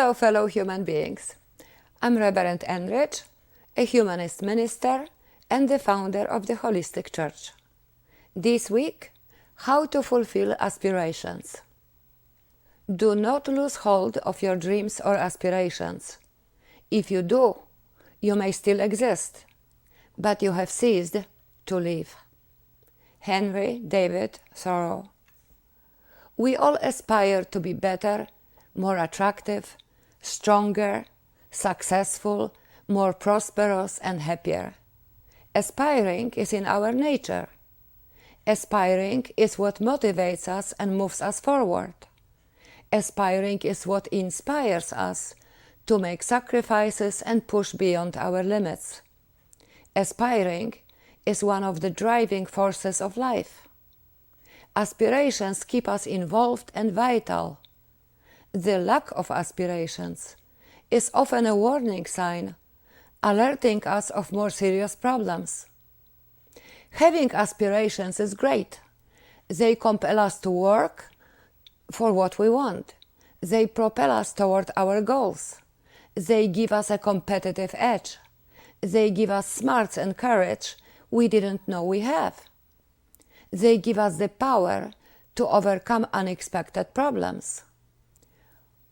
Hello, fellow human beings. I'm Reverend Enrich, a Humanist minister and the founder of the Holistic Church. This week, how to fulfill aspirations. Do not lose hold of your dreams or aspirations. If you do, you may still exist, but you have ceased to live. Henry David Thoreau. We all aspire to be better, more attractive, stronger, successful, more prosperous and happier. Aspiring is in our nature. Aspiring is what motivates us and moves us forward. Aspiring is what inspires us to make sacrifices and push beyond our limits. Aspiring is one of the driving forces of life. Aspirations keep us involved and vital. The lack of aspirations is often a warning sign, alerting us of more serious problems. Having aspirations is great. They compel us to work for what we want. They propel us toward our goals. They give us a competitive edge. They give us smarts and courage we didn't know we have. They give us the power to overcome unexpected problems.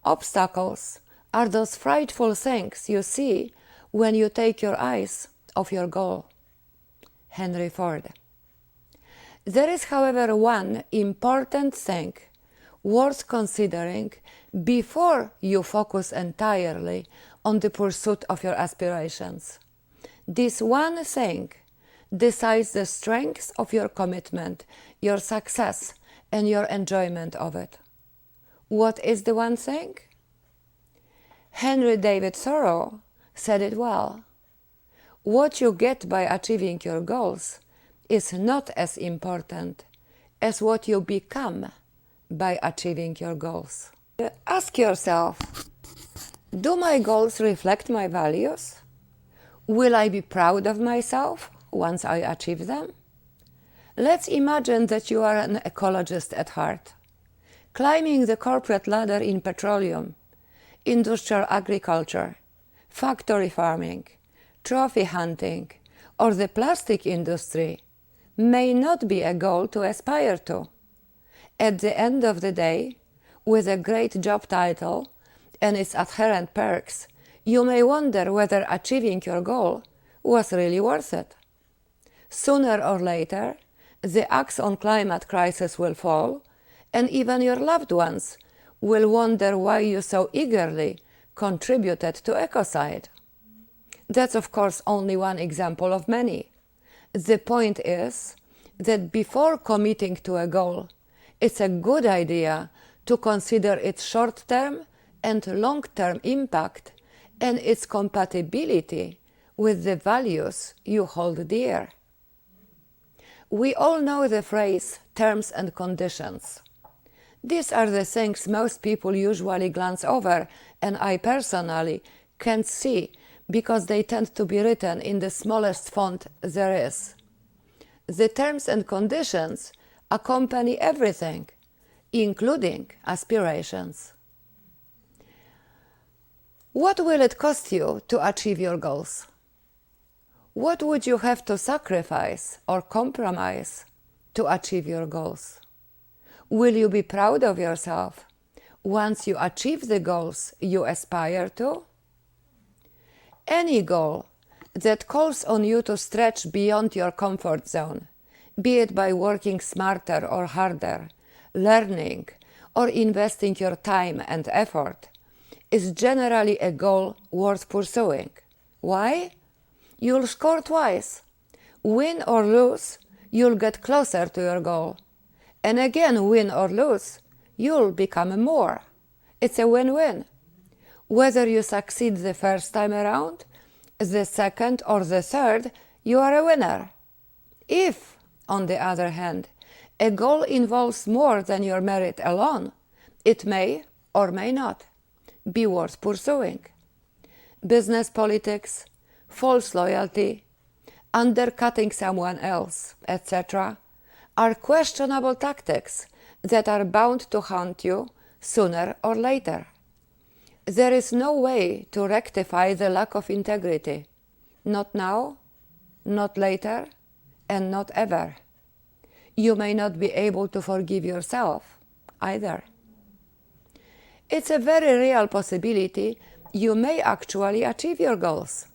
Obstacles are those frightful things you see when you take your eyes off your goal. Henry Ford. There is, however, one important thing worth considering before you focus entirely on the pursuit of your aspirations. This one thing decides the strength of your commitment, your success, and your enjoyment of it. What is the one thing? Henry David Thoreau said it well. What you get by achieving your goals is not as important as what you become by achieving your goals. Ask yourself, do my goals reflect my values? Will I be proud of myself once I achieve them? Let's imagine that you are an ecologist at heart, climbing the corporate ladder in petroleum, industrial agriculture, factory farming, trophy hunting, or the plastic industry may not be a goal to aspire to. At the end of the day, with a great job title and its adherent perks, you may wonder whether achieving your goal was really worth it. Sooner or later, the axe on climate crisis will fall, and even your loved ones will wonder why you so eagerly contributed to ecocide. That's of course only one example of many. The point is that before committing to a goal, it's a good idea to consider its short-term and long-term impact and its compatibility with the values you hold dear. We all know the phrase terms and conditions. These are the things most people usually glance over, and I personally can't see because they tend to be written in the smallest font there is. The terms and conditions accompany everything, including aspirations. What will it cost you to achieve your goals? What would you have to sacrifice or compromise to achieve your goals? Will you be proud of yourself once you achieve the goals you aspire to? Any goal that calls on you to stretch beyond your comfort zone, be it by working smarter or harder, learning, or investing your time and effort, is generally a goal worth pursuing. Why? You'll score twice. Win or lose, you'll get closer to your goal. And again, win or lose, you'll become more. It's a win-win. Whether you succeed the first time around, the second or the third, you are a winner. If, on the other hand, a goal involves more than your merit alone, it may or may not be worth pursuing. Business politics, false loyalty, undercutting someone else, etc., are questionable tactics that are bound to haunt you sooner or later. There is no way to rectify the lack of integrity. Not now, not later, and not ever. You may not be able to forgive yourself either. It's a very real possibility you may actually achieve your goals.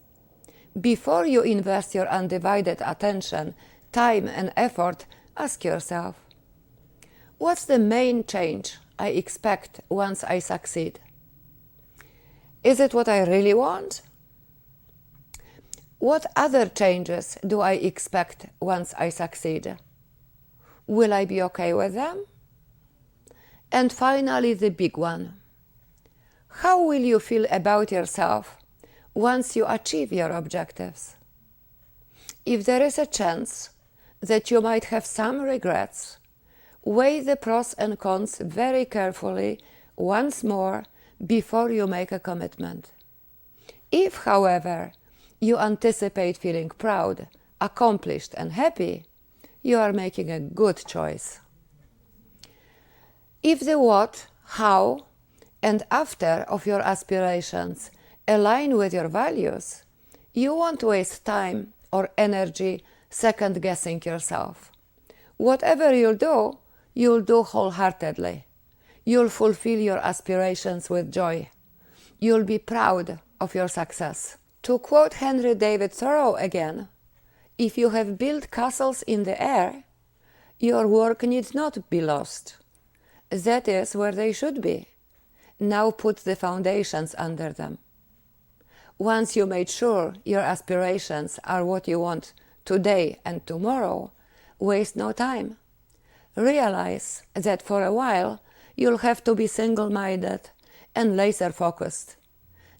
Before you invest your undivided attention, time, and effort, ask yourself, what's the main change I expect once I succeed? Is it what I really want? What other changes do I expect once I succeed? Will I be okay with them? And finally, the big one. How will you feel about yourself once you achieve your objectives? If there is a chance that you might have some regrets, weigh the pros and cons very carefully once more before you make a commitment. If, however, you anticipate feeling proud, accomplished, and happy, you are making a good choice. If the what, how, and after of your aspirations align with your values, you won't waste time or energy second-guessing yourself. Whatever you'll do wholeheartedly. You'll fulfill your aspirations with joy. You'll be proud of your success. To quote Henry David Thoreau again, if you have built castles in the air, your work needs not be lost. That is where they should be. Now put the foundations under them. Once you made sure your aspirations are what you want today and tomorrow, waste no time. Realize that for a while you'll have to be single-minded and laser-focused.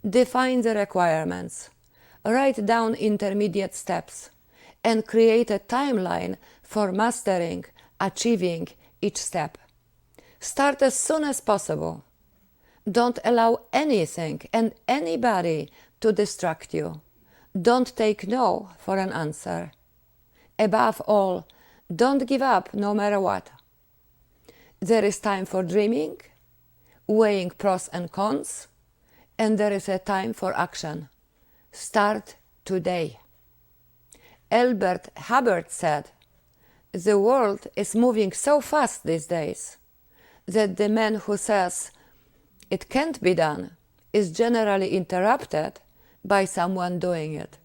Define the requirements, write down intermediate steps, and create a timeline for mastering, achieving each step. Start as soon as possible. Don't allow anything and anybody to distract you. Don't take no for an answer. Above all, don't give up no matter what. There is time for dreaming, weighing pros and cons, and there is a time for action. Start today. Albert Hubbard said, "The world is moving so fast these days that the man who says it can't be done is generally interrupted by someone doing it."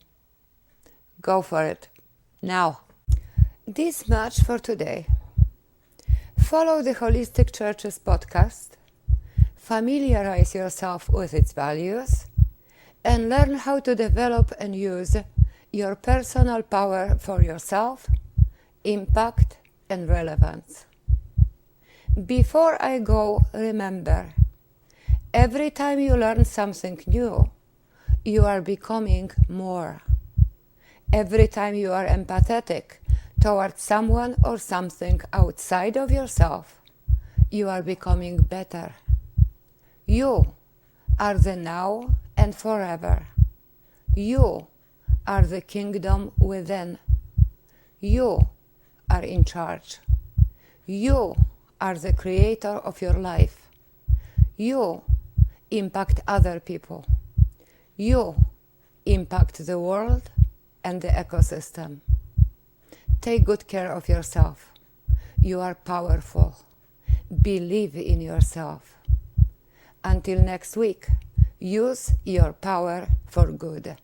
Go for it, now. This much for today. Follow the Holistic Church's podcast, familiarize yourself with its values, and learn how to develop and use your personal power for yourself, impact, and relevance. Before I go, remember, every time you learn something new, you are becoming more. Every time you are empathetic towards someone or something outside of yourself, you are becoming better. You are the now and forever. You are the kingdom within. You are in charge. You are the creator of your life. You impact other people. You impact the world and the ecosystem. Take good care of yourself. You are powerful. Believe in yourself. Until next week, use your power for good.